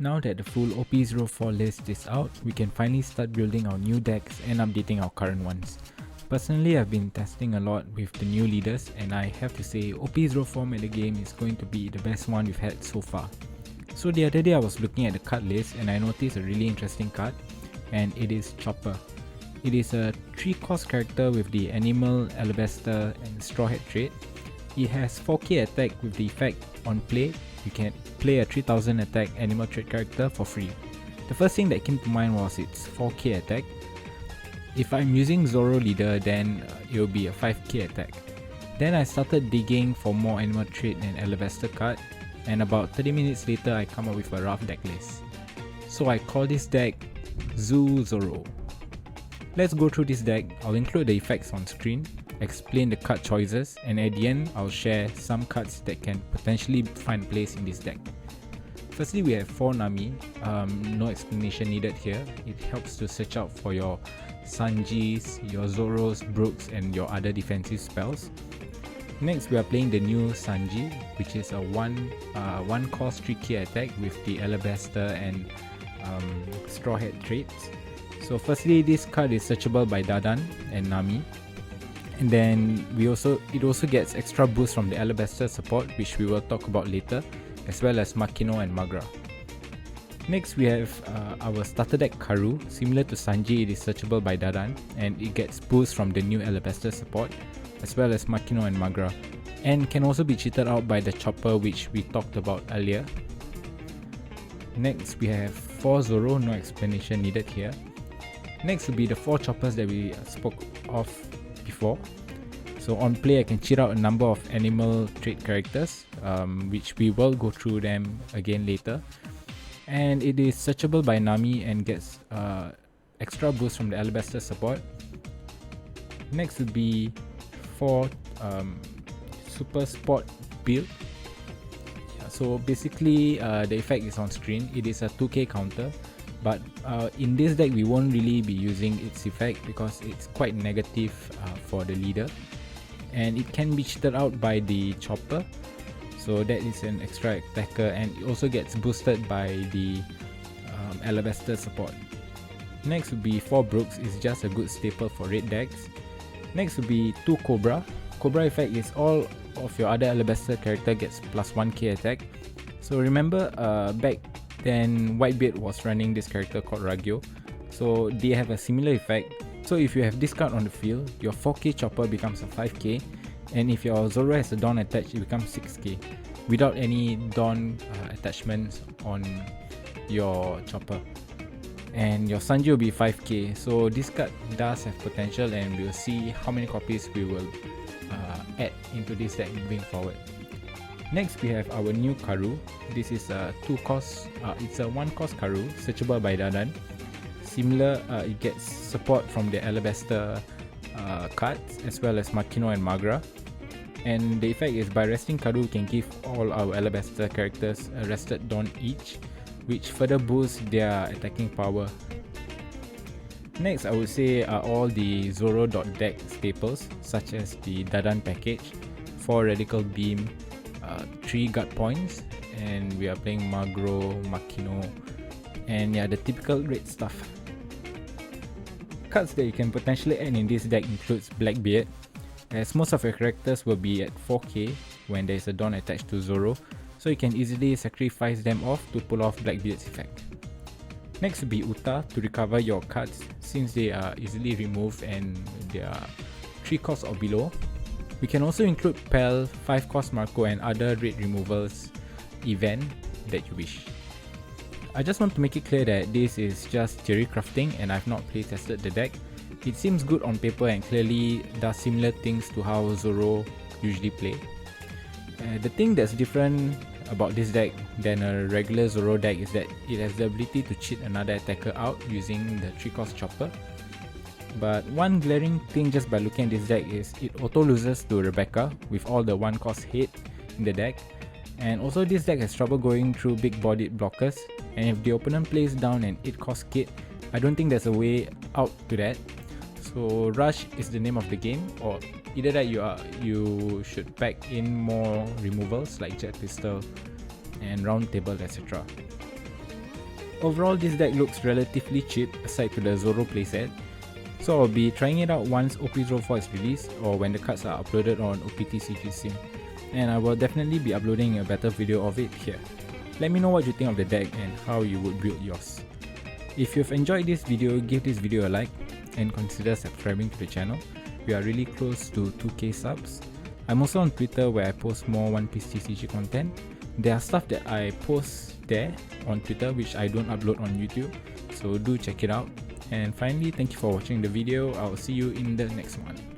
Now that the full OP04 list is out, we can finally start building our new decks and updating our current ones. Personally, I've been testing a lot with the new leaders, and I have to say OP04 metagame is going to be the best one we've had so far. So the other day I was looking at the card list and I noticed a really interesting card, and it is Chopper. It is a 3-cost character with the Animal, Alabaster and Straw Hat trait. It has 4k attack with the effect on play. You can play a 3000 attack animal trait character for free. The first thing that came to mind was its 4k attack. If I'm using Zoro leader, then it will be a 5k attack. Then I started digging for more animal trait and Alabaster card, and about 30 minutes later I come up with a rough deck list. So I call this deck Zoo Zoro. Let's go through this deck. I'll include the effects on screen, explain the card choices, and at the end I'll share some cards that can potentially find place in this deck. Firstly, we have 4 Nami, no explanation needed here. It helps to search out for your Sanjis, your Zoros, Brooks and your other defensive spells. Next, we are playing the new Sanji, which is a 1 cost 3k attack with the Alabaster and Straw Hat traits. So firstly, this card is searchable by Dadan and Nami. And then it also gets extra boost from the Alabaster support, which we will talk about later, as well as Makino and Magra. Next, we have our starter deck Karu. Similar to Sanji, it is searchable by Dadan, and it gets boost from the new Alabaster support, as well as Makino and Magra, and can also be cheated out by the Chopper, which we talked about earlier. Next, we have 4 Zoro, no explanation needed here. Next will be the 4 Choppers that we spoke of before. So on play, I can cheat out a number of animal trait characters, which we will go through them again later. And it is searchable by Nami and gets extra boost from the Alabaster support. Next would be 4 Super Sport build. So basically, the effect is on screen. It is a 2k counter, but in this deck we won't really be using its effect because it's quite negative for the leader, and it can be cheated out by the Chopper, so that is an extra attacker, and it also gets boosted by the Alabaster support. Next would be 4 Brooks. It's just a good staple for red decks. Next would be 2 Cobra. Cobra effect is all of your other Alabaster character gets plus 1k attack. So remember back then Whitebeard was running this character called Ragyo, so they have a similar effect. So if you have this card on the field, your 4k Chopper becomes a 5k, and if your Zoro has a Dawn attached, it becomes 6k without any Dawn attachments on your Chopper. And your Sanji will be 5k, so this card does have potential, and we'll see how many copies we will add into this deck moving forward. Next, we have our new Karu. This is a 2-cost, it's a 1-cost Karu, searchable by Dadan. Similar, it gets support from the Alabaster cards, as well as Makino and Magra. And the effect is, by resting Karu, we can give all our Alabaster characters a rested Dawn each, which further boosts their attacking power. Next, I would say are all the Zoro.deck staples, such as the Dadan package, 4 Radical Beam, 3 Guard Points, and we are playing Magro, Makino, and yeah, the typical red stuff. Cards that you can potentially add in this deck includes Blackbeard, as most of your characters will be at 4k when there is a Dawn attached to Zoro, so you can easily sacrifice them off to pull off Blackbeard's effect. Next will be Uta to recover your cards since they are easily removed and they are 3 cost or below. We can also include Pel, 5 cost Marco and other raid removals event that you wish. I just want to make it clear that this is just theory crafting and I've not playtested the deck. It seems good on paper and clearly does similar things to how Zoro usually play. The thing that's different about this deck than a regular Zoro deck is that it has the ability to cheat another attacker out using the 3-cost Chopper. But one glaring thing just by looking at this deck is it auto loses to Rebecca with all the 1-cost hit in the deck, and also this deck has trouble going through big bodied blockers, and if the opponent plays down an 8-cost kit, I don't think there's a way out to that. So Rush is the name of the game, or either that you should pack in more removals like Jet Pistol and Round Table, etc. Overall, this deck looks relatively cheap aside to the Zoro playset, so I'll be trying it out once OP04 is released or when the cards are uploaded on OPTCG Sim, and I will definitely be uploading a better video of it here. Let me know what you think of the deck and how you would build yours. If you've enjoyed this video, give this video a like and consider subscribing to the channel. We are really close to 2k subs. I'm also on Twitter where I post more One Piece TCG content. There are stuff that I post there on Twitter which I don't upload on YouTube, so do check it out. And finally, thank you for watching the video. I'll see you in the next one.